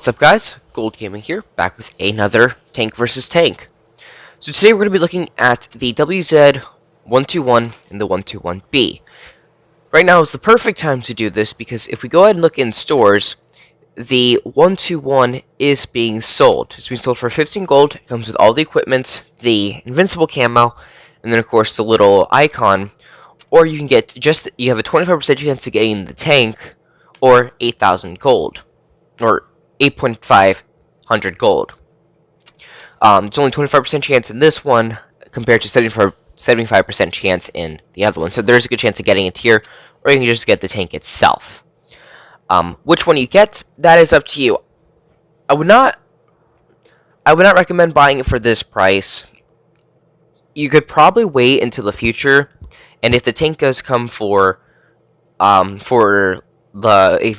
What's up, guys? Gold Gaming here, back with another tank versus tank. So today we're going to be looking at the WZ-121 and the 121B. Right now is the perfect time to do this because if we go ahead and look in stores, the 121 is being sold. It's being sold for 15 gold. It comes with all the equipment, the invincible camo, and then of course the little icon. Or you can get you have a 25% chance of getting the tank, or 8,000 gold, or 8,500 gold. It's only 25% chance in this one compared to 75% chance in the other one. So there's a good chance of getting it here, or you can just get the tank itself. Which one you get, that is up to you. I would not recommend buying it for this price. You could probably wait until the future, and if the tank does come if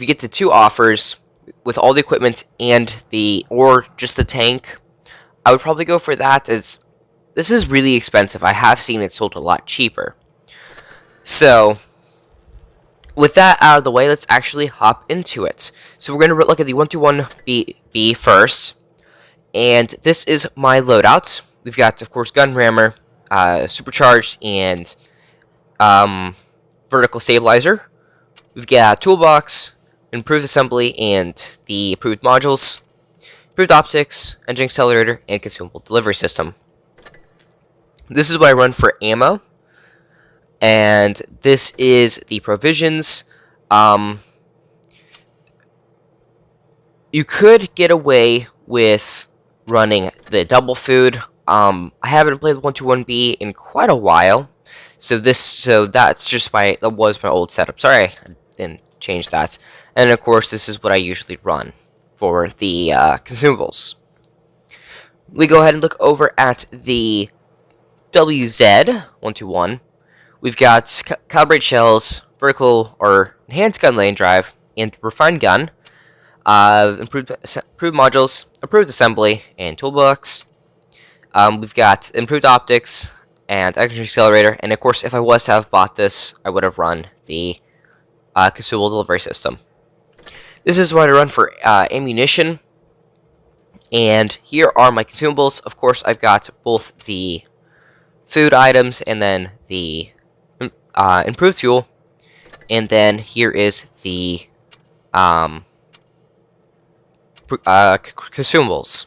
you get the two offers with all the equipment or just the tank, I would probably go for that, as this is really expensive. I have seen it sold a lot cheaper. So with that out of the way, let's actually hop into it. So we're going to look at the 121B first, and this is my loadouts. We've got, of course, gun rammer, supercharged, and vertical stabilizer. We've got toolbox, improved assembly, and the improved modules, improved optics, engine accelerator, and consumable delivery system. This is what I run for ammo, and this is the provisions. You could get away with running the double food. I haven't played the 121B in quite a while, so that's just that was my old setup. Sorry, I didn't change that. And of course, this is what I usually run for the consumables. We go ahead and look over at the WZ-121. We've got calibrated shells, vertical or enhanced gun lane drive, and refined gun, improved modules, improved assembly, and toolbox. We've got improved optics and engine accelerator, and of course, if I was to have bought this, I would have run the consumable delivery system. This is what I run for ammunition, and here are my consumables. Of course, I've got both the food items and then the improved fuel, and then here is the consumables.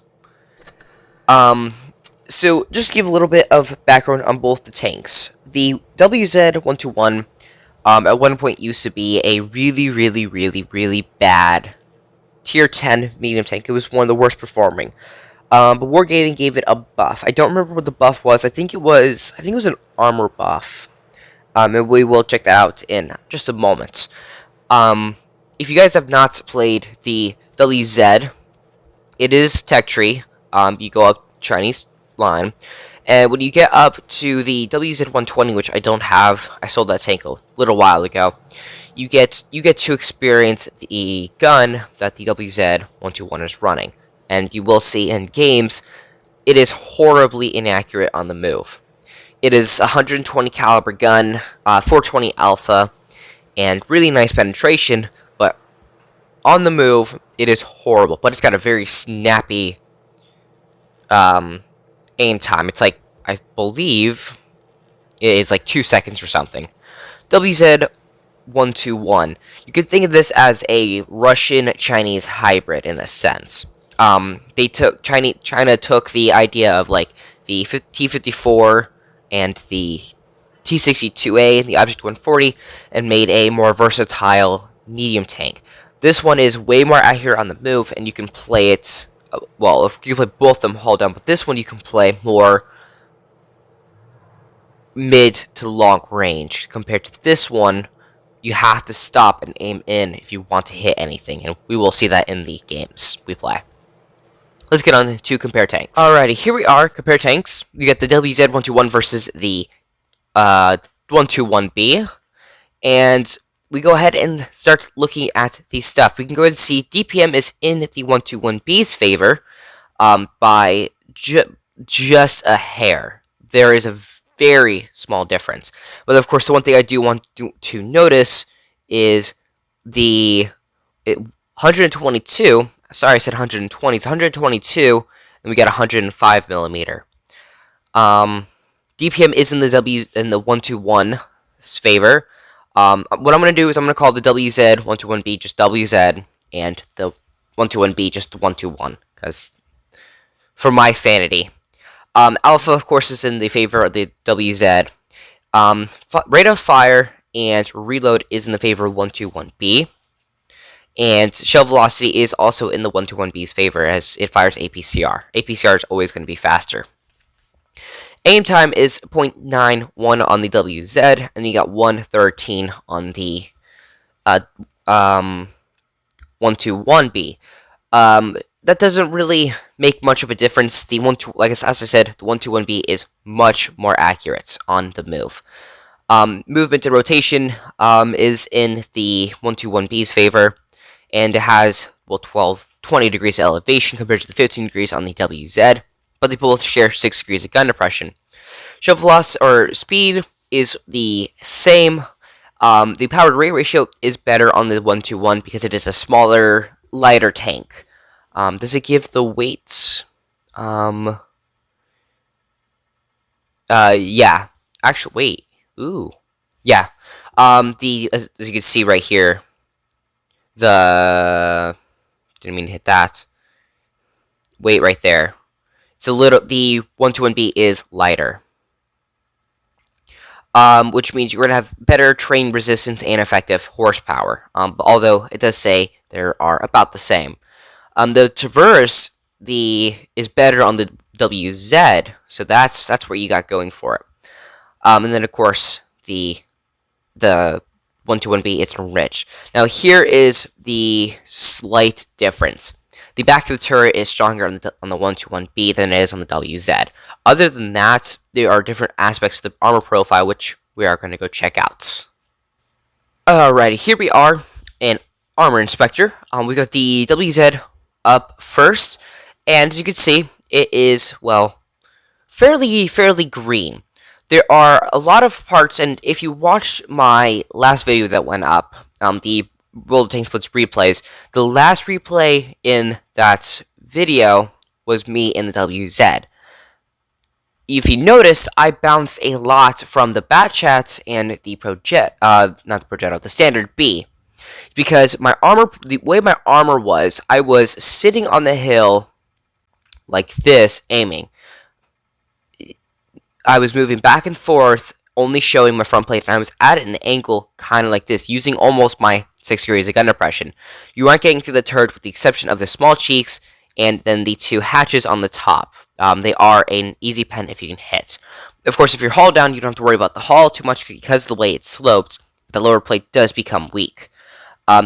So just to give a little bit of background on both the tanks. The WZ-121 at one point used to be a really bad tier 10 medium tank. It was one of the worst performing. But Wargaming gave it a buff. I don't remember what the buff was. I think it was an armor buff. And we will check that out in just a moment. If you guys have not played the WZ, it is tech tree. You go up Chinese line, and when you get up to the WZ-120, which I don't have, I sold that tank a little while ago, you get to experience the gun that the WZ-121 is running, and you will see in games it is horribly inaccurate on the move. It is a 120 caliber gun, 420 alpha, and really nice penetration, but on the move it is horrible. But it's got a very snappy aim time. It's like, I believe it's like 2 seconds or something. WZ-121. You could think of this as a Russian-Chinese hybrid in a sense. China took the idea of like the T-54 and the T-62A and the Object 140 and made a more versatile medium tank. This one is way more accurate on the move, and you can play it. Well, if you play both of them hold down, but this one you can play more mid to long range. Compared to this one, you have to stop and aim in if you want to hit anything, and we will see that in the games we play. Let's get on to compare tanks. Alrighty, here we are, compare tanks. You get the WZ-121 versus the 121B, and we go ahead and start looking at the stuff. We can go ahead and see DPM is in the 121B's favor by just a hair. There is a very small difference. But of course, the one thing I do want to notice is the 122 sorry, I said 120. It's 122, and we got 105 millimeter. DPM is in the 121's favor. What I'm going to do is I'm going to call the WZ-121B just WZ, and the 121B just 121, because for my sanity. Alpha, of course, is in the favor of the WZ. Rate of fire and reload is in the favor of 121B. And shell velocity is also in the 121B's favor as it fires APCR. APCR is always going to be faster. Aim time is 0.91 on the WZ, and you got 113 on the 121B. That doesn't really make much of a difference. The as I said, the 121B is much more accurate on the move. Movement and rotation is in the 121B's favor, and it has 20 degrees of elevation compared to the 15 degrees on the WZ, but they both share 6 degrees of gun depression. Shell velocity or speed is the same. The power to weight ratio is better on the 121 because it is a smaller, lighter tank. Does it give the weights? Yeah. Actually, wait. Ooh. Yeah. As you can see right here, didn't mean to hit that. Weight right there. It's the 121B is lighter. Which means you're going to have better train resistance and effective horsepower. Although it does say they are about the same. The Traverse is better on the WZ, so that's what you got going for it. And then of course the 121B it's enriched. Now here is the slight difference. The back of the turret is stronger on the 121B than it is on the WZ. Other than that, there are different aspects of the armor profile which we are going to go check out. Alrighty, here we are in Armor Inspector. We got the WZ up first, and as you can see, it is, well, fairly green. There are a lot of parts, and if you watched my last video that went up, the World of Tank Splits replays, the last replay in that video was me in the WZ. If you notice, I bounced a lot from the Batchat and the the Standard B. Because the way my armor was, I was sitting on the hill like this, aiming. I was moving back and forth, only showing my front plate, and I was at an angle kind of like this, using almost my 6 degrees of gun depression. You aren't getting through the turret with the exception of the small cheeks and then the 2 hatches on the top. They are an easy pen if you can hit. Of course, if you're hull down, you don't have to worry about the hull too much because of the way it sloped. The lower plate does become weak.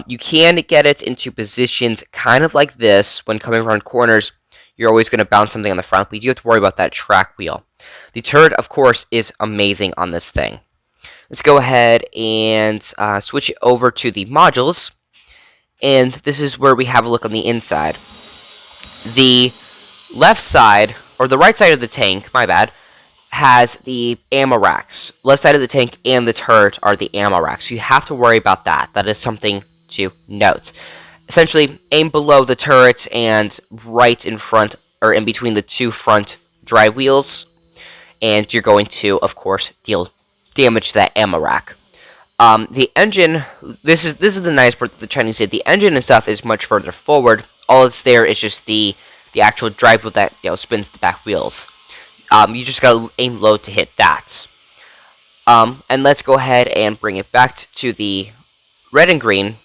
You can get it into positions kind of like this when coming around corners. You're always going to bounce something on the front, but you do have to worry about that track wheel. The turret, of course, is amazing on this thing. Let's go ahead and switch it over to the modules. And this is where we have a look on the inside. The left side, or the right side of the tank, my bad, has the ammo racks. Left side of the tank and the turret are the ammo racks. You have to worry about that. That is something to note. Essentially, aim below the turret and right in front, or in between the 2 front drive wheels, and you're going to, of course, deal damage to that ammo rack. The engine, this is the nice part that the Chinese did. The engine and stuff is much further forward. All that's there is just the actual drive wheel that spins the back wheels. You just gotta aim low to hit that. And let's go ahead and bring it back to the red and green,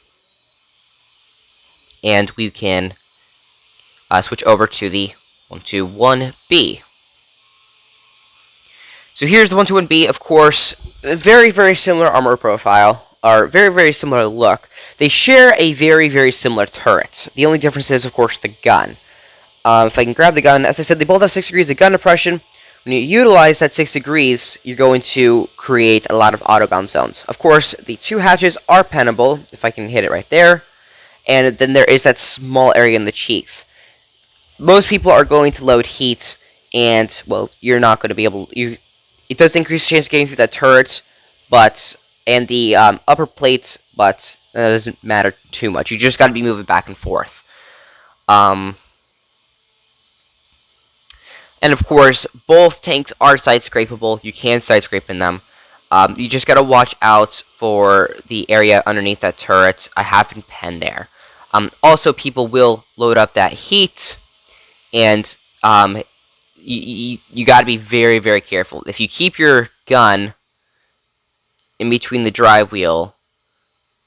and we can switch over to the 121B. So here's the 121B, of course, very similar armor profile, or very similar look. They share a very similar turret. The only difference is, of course, the gun. If I can grab the gun, as I said, they both have 6 degrees of gun depression. When you utilize that 6 degrees, you're going to create a lot of auto-bound zones. Of course, the 2 hatches are pennable, if I can hit it right there. And then there is that small area in the cheeks. Most people are going to load heat, and, well, you're not going to be able... It does increase the chance of getting through that turret, and the upper plate, but that doesn't matter too much. You just got to be moving back and forth. Um, and of course, both tanks are side scrapeable. You can side scrape in them. You just gotta watch out for the area underneath that turret. I have been penned there. Also, people will load up that heat, and you gotta be very, very careful. If you keep your gun in between the drive wheel,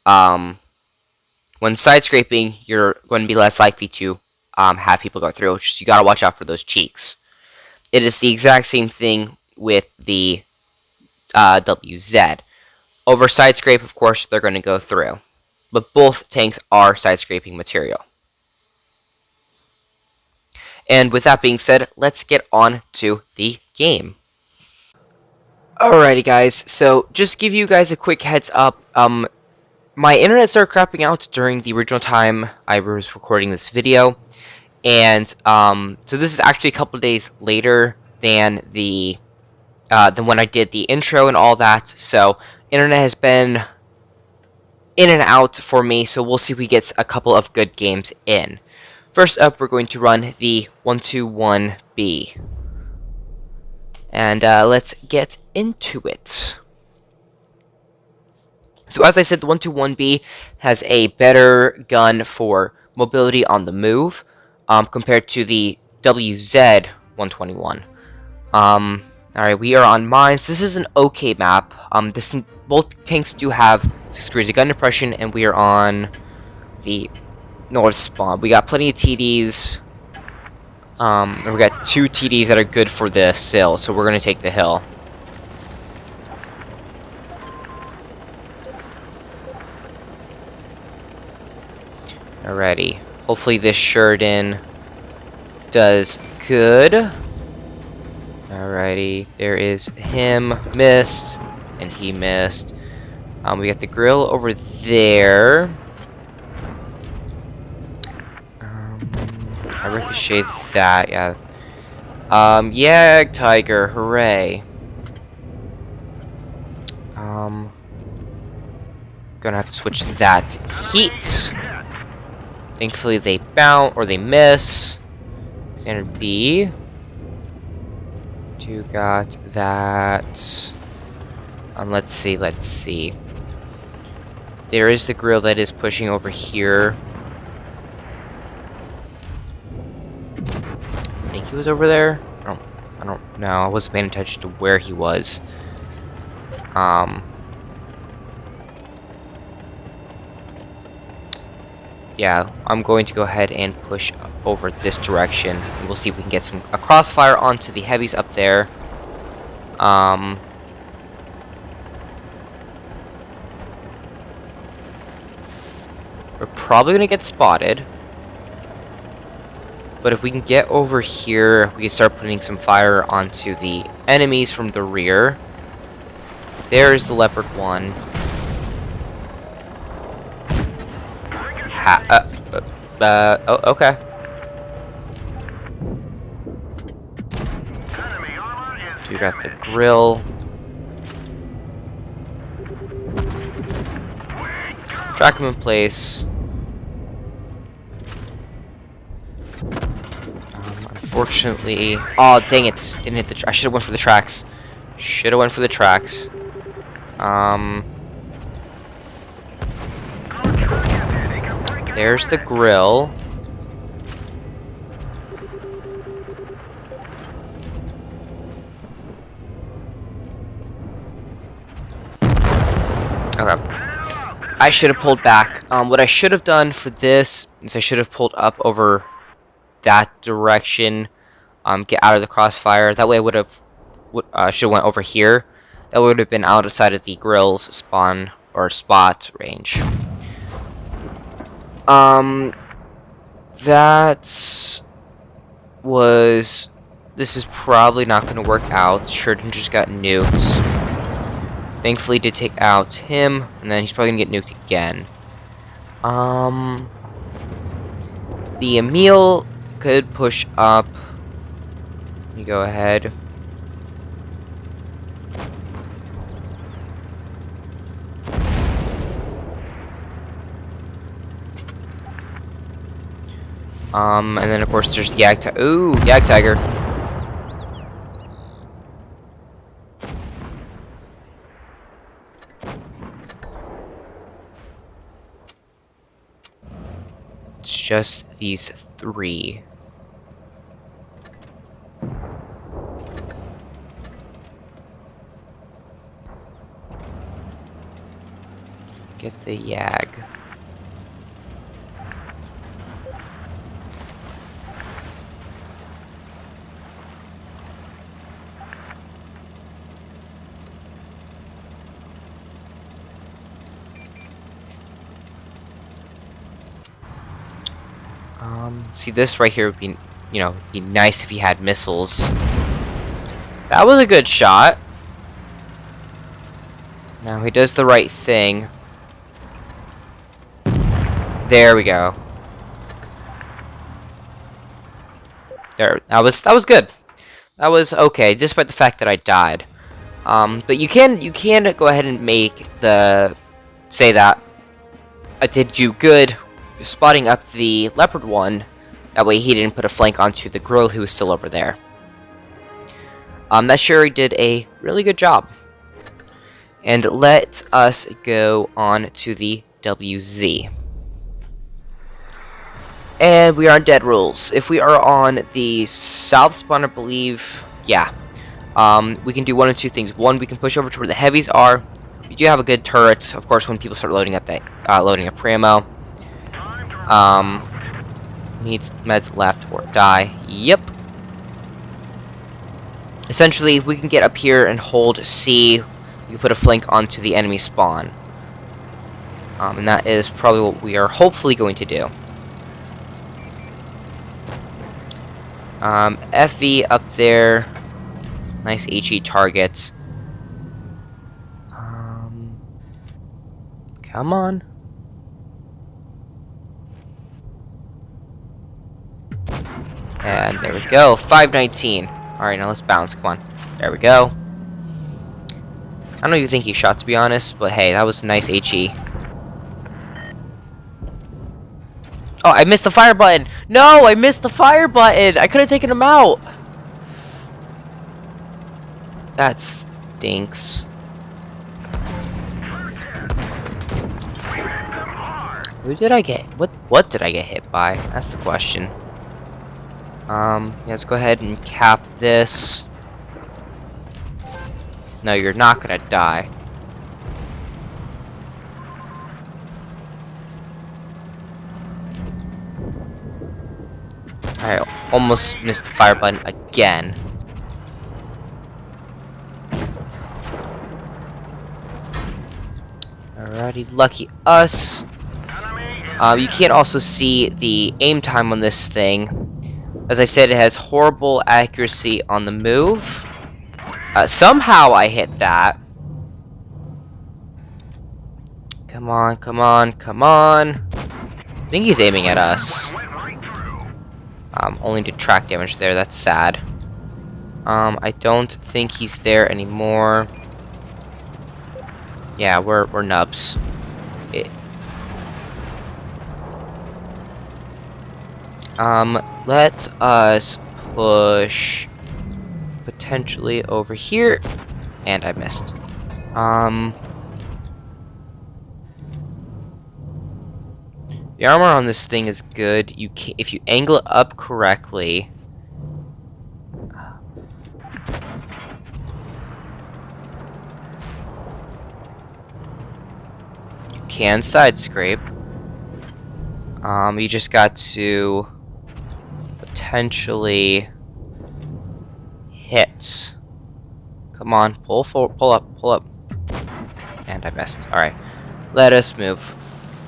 when side scraping, you're going to be less likely to have people go through. Just you gotta watch out for those cheeks. It is the exact same thing with the WZ. Over side scrape, of course, they're going to go through. But both tanks are side scraping material. And with that being said, let's get on to the game. Alrighty guys, so just give you guys a quick heads up. My internet started crapping out during the original time I was recording this video. And so this is actually a couple days later than than when I did the intro and all that. So internet has been in and out for me, so we'll see if we get a couple of good games in. First up, we're going to run the 121B. And let's get into it. So as I said, the 121B has a better gun for mobility on the move compared to the WZ-121. Alright, we are on mines. This is an okay map. Both tanks do have 6 degrees of gun depression, and we are on the north spawn. We got plenty of TDs. And we got 2 TDs that are good for the sill, so we're gonna take the hill. Alrighty. Hopefully this Sheridan does good. Alrighty. There is him. Missed. And he missed. We got the grill over there. I ricocheted that, yeah. Yeah, Tiger, hooray. Gonna have to switch that heat. Thankfully they bounce, or they miss. Standard B. You got that. Let's see. There is the grill that is pushing over here. I think he was over there. I don't know. I wasn't paying attention to where he was. Yeah, I'm going to go ahead and push over this direction. We'll see if we can get a crossfire onto the heavies up there. We're probably gonna get spotted. But if we can get over here, we can start putting some fire onto the enemies from the rear. There's the Leopard 1. Oh, okay. We got the grill. Track him in place. Unfortunately... Oh, dang it. Didn't hit the... I should have went for the tracks. There's the grill. Okay. I should have pulled back. What I should have done for this is I should have pulled up over that direction. Get out of the crossfire. That way I would have... should have went over here. That would have been outside of the grill's spawn or spot range. That was... This is probably not going to work out. Sheridan just got nuked. Thankfully did take out him, and then he's probably going to get nuked again. The Emil could push up. You go ahead. And then of course there's Yag Tiger. Ooh, Yag Tiger. It's just these three. Get the Yag. See, this right here would be, be nice if he had missiles. That was a good shot. Now he does the right thing. There we go. There, that was good. That was okay, despite the fact that I died. But you can go ahead and say that I did you good spotting up the leopard one. That way he didn't put a flank onto the girl who was still over there. That Sherry did a really good job. And let us go on to the WZ. And we are on dead rules. If we are on the south spawn, I believe, yeah. We can do one of two things. One, we can push over to where the heavies are. We do have a good turret, of course, when people start loading up ammo. Needs meds left or die. Yep. Essentially, if we can get up here and hold C, we can put a flank onto the enemy spawn. And that is probably what we are hopefully going to do. FV up there. Nice HE targets. Come on. And there we go. 519. Alright, now let's bounce. Come on. There we go. I don't even think he shot, to be honest, but hey, that was nice HE. Oh, I missed the fire button! No, I missed the fire button! I could have taken him out! That stinks. Who did I get? What did I get hit by? That's the question. Yeah, let's go ahead and cap this. No, you're not gonna die. I almost missed the fire button again. Alrighty, lucky us. You can't also see the aim time on this thing. As I said, it has horrible accuracy on the move. Somehow I hit that. Come on, come on, come on. I think he's aiming at us. Only did track damage there, that's sad. I don't think he's there anymore. Yeah, we're nubs. Let us push potentially over here. And I missed. The armor on this thing is good. If you angle it up correctly. You can side scrape. You just got to potentially hit. Come on, pull up. And I missed. Alright. Let us move.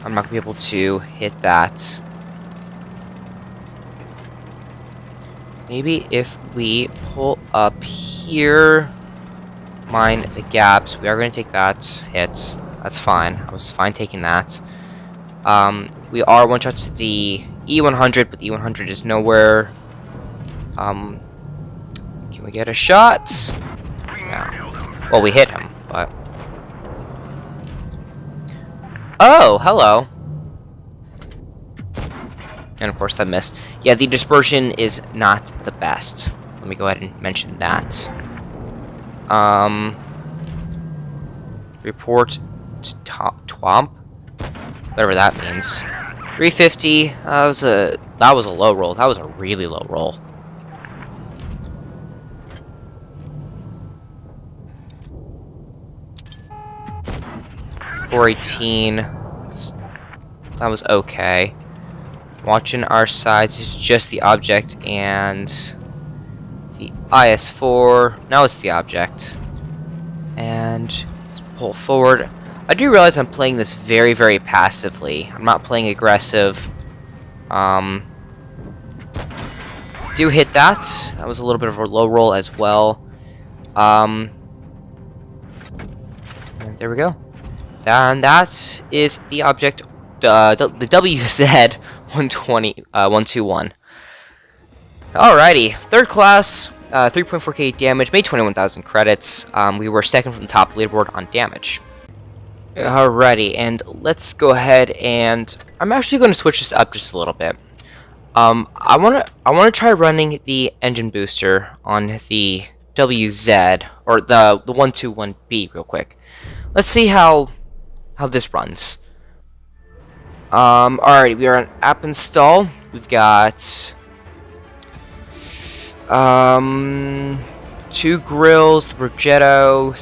I'm not gonna be able to hit that. Maybe if we pull up here, mine the gaps, we are gonna take that hit. That's fine. I was fine taking that. We are one shot to the E100, but the E100 is nowhere. Can we get a shot? No. Well, we hit him, but. Oh, hello. And of course that missed. Yeah, the dispersion is not the best. Let me go ahead and mention that. Report twomp, whatever that means. 350. That was a low roll. That was a really low roll. .418. That was okay. Watching our sides is just the object and the IS-4. Now it's the object. And let's pull forward. I do realize I'm playing this very, very passively. I'm not playing aggressive. Do hit that. That was a little bit of a low roll as well. And there we go. And that is the object, the WZ-121. Alrighty, third class, 3.4k damage, made 21,000 credits. We were second from the top leaderboard on damage. Alrighty, and let's go ahead and I'm actually going to switch this up just a little bit. I wanna try running the engine booster on the WZ or the 121B real quick. Let's see how this runs. Alright, we are on app install. We've got 2 grills, the Progetto,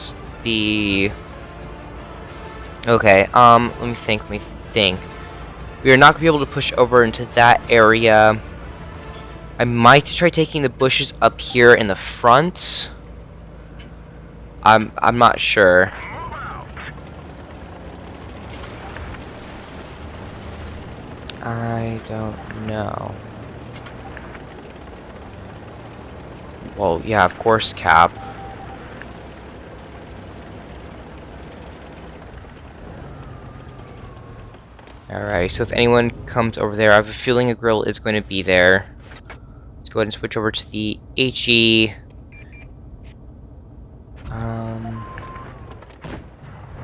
the okay, let me think. We are not gonna be able to push over into that area. I might try taking the bushes up here in the front. I'm not sure. I don't know. Well, yeah, of course, Cap. Alright, so if anyone comes over there, I have a feeling a grill is going to be there. Let's go ahead and switch over to the HE.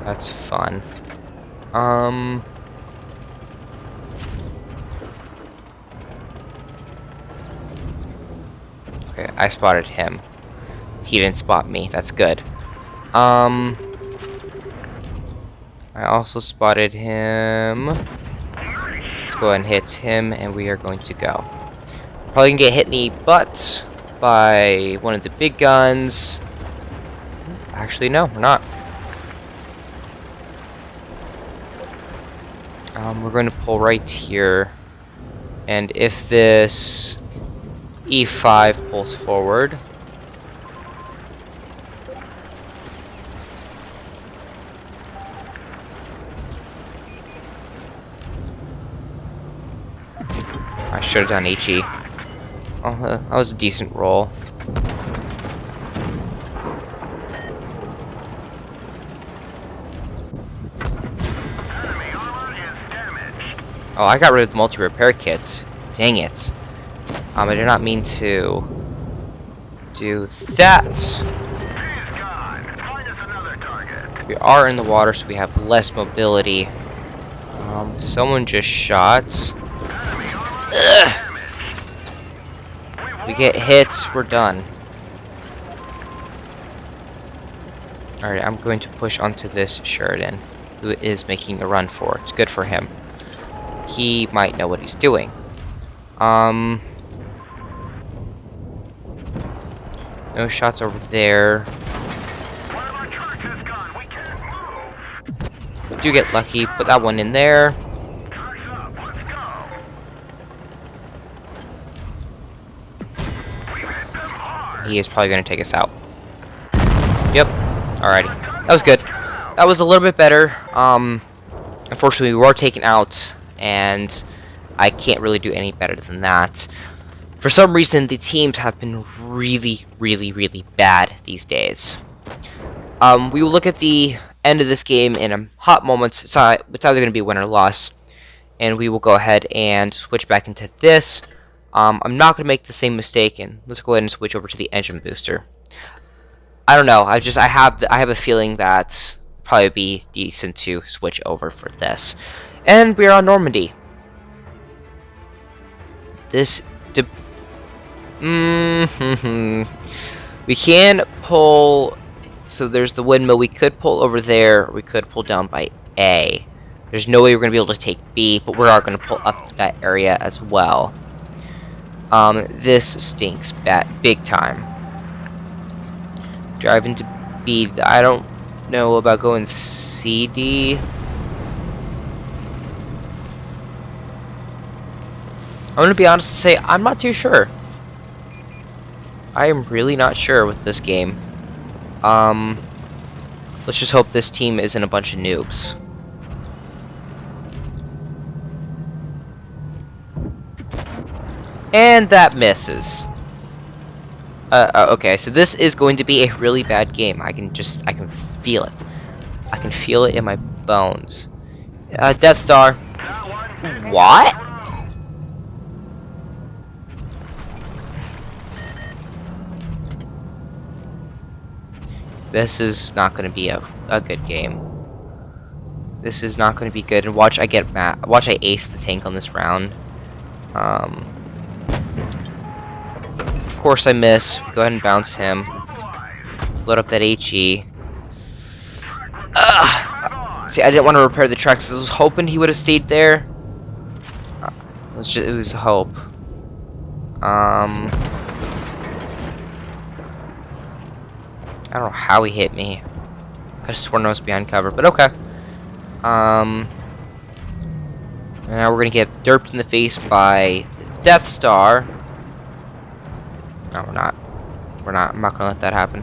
That's fun. Okay, I spotted him. He didn't spot me. That's good. I also spotted him. Let's go ahead and hit him, and we are going to go. Probably gonna get hit in the butt by one of the big guns. Actually, no, we're not. We're going to pull right here. And if this E5 pulls forward, I should have done HE. Oh, that was a decent roll. Oh, I got rid of the multi-repair kits. Dang it. I did not mean to do that. We are in the water, so we have less mobility. Someone just shot. Ugh. We get hits, we're done. Alright, I'm going to push onto this Sheridan, who is making a run for it. It's good for him. He might know what he's doing. No shots over there. Do get lucky, put that one in there. He is probably going to take us out. Yep. Alrighty. That was good. That was a little bit better. Unfortunately, we were taken out, and I can't really do any better than that. For some reason, the teams have been really, really, really bad these days. We will look at the end of this game in a hot moment. It's either going to be a win or loss. And we will go ahead and switch back into this. I'm not going to make the same mistake, and let's go ahead and switch over to the engine booster. I don't know. I have a feeling that probably be decent to switch over for this. And we are on Normandy. This... We can pull... So there's the windmill. We could pull over there. Or we could pull down by A. There's no way we're going to be able to take B, but we are going to pull up that area as well. This stinks big time. Drive into B. I don't know about going CD. I'm going to be honest and say I'm not too sure. I am really not sure with this game. Let's just hope this team isn't a bunch of noobs. And that misses. Okay, so this is going to be a really bad game. I can feel it. I can feel it in my bones. Death Star. What? This is not going to be a good game. This is not going to be good. And watch I get mad. Watch I ace the tank on this round. Of course I miss. Go ahead and bounce him. Let's load up that HE. See, I didn't want to repair the tracks. I was hoping he would have stayed there. It was a hope. I don't know how he hit me. I could have sworn I was behind cover, but okay. Now we're gonna get derped in the face by Death Star. No, we're not. We're not. I'm not gonna let that happen.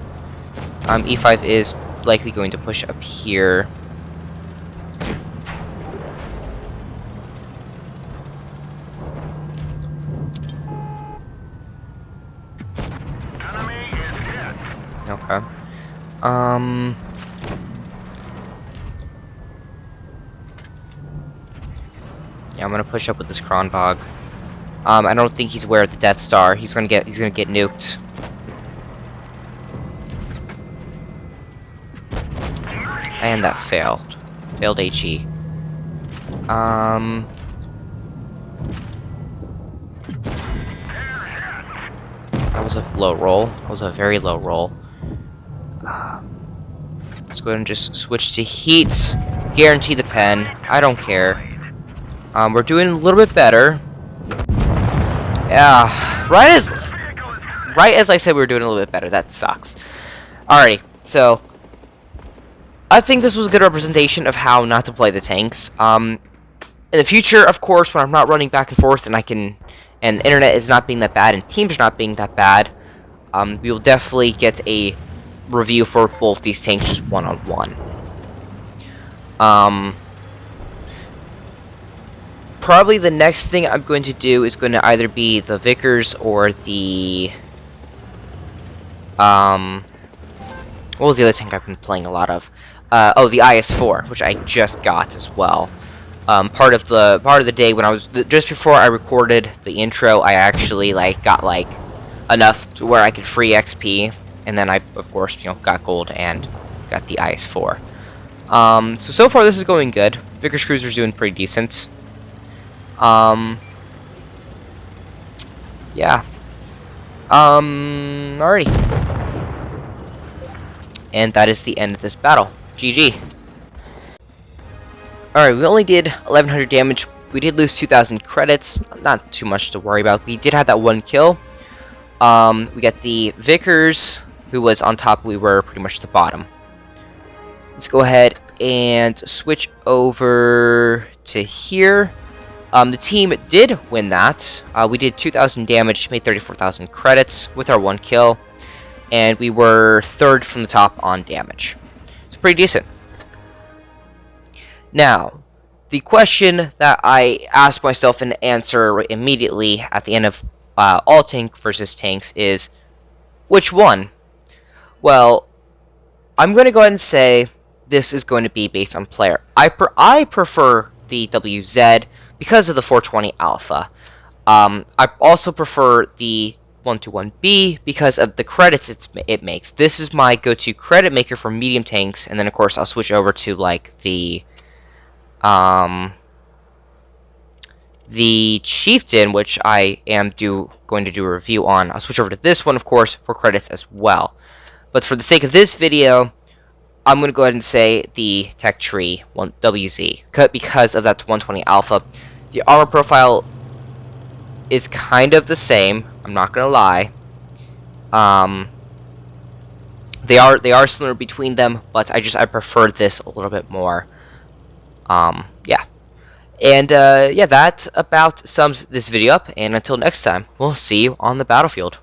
E5 is likely going to push up here. Okay. Yeah, I'm gonna push up with this Kronbog. I don't think he's aware of the Death Star. He's gonna get nuked. And that failed. Failed HE. That was a low roll. That was a very low roll. Let's go ahead and just switch to heat. Guarantee the pen. I don't care. We're doing a little bit better. Yeah, right as I said we were doing a little bit better. That sucks. Alrighty, so I think this was a good representation of how not to play the tanks. In the future, of course, when I'm not running back and forth and internet is not being that bad and teams are not being that bad, we will definitely get a review for both these tanks just one-on-one. Probably the next thing I'm going to do is going to either be the Vickers or the... what was the other tank I've been playing a lot of? Oh, the IS-4, which I just got as well. Part of the day when I was... just before I recorded the intro, I actually, got, enough to where I could free XP. And then I, of course, got gold and got the IS-4. So far this is going good. Vickers Cruiser's doing pretty decent. Yeah. Alrighty. And that is the end of this battle. GG. Alright, we only did 1100 damage. We did lose 2000 credits. Not too much to worry about. We did have that one kill. We got the Vickers, who was on top. We were pretty much the bottom. Let's go ahead and switch over to here. The team did win that. We did 2,000 damage, made 34,000 credits with our one kill, and we were third from the top on damage. It's pretty decent. Now, the question that I asked myself and answer immediately at the end of all tank versus tanks is, which one? Well, I'm going to go ahead and say this is going to be based on player. I prefer the WZ because of the 420 Alpha. I also prefer the 121B because of the credits it makes. This is my go-to credit maker for medium tanks, and then of course I'll switch over to the the Chieftain, which I am going to do a review on. I'll switch over to this one, of course, for credits as well. But for the sake of this video, I'm going to go ahead and say the Tech Tree WZ, because of that 120 Alpha. The armor profile is kind of the same, I'm not going to lie. They are similar between them, but I prefer this a little bit more. Yeah. And yeah, that about sums this video up, and until next time, we'll see you on the battlefield.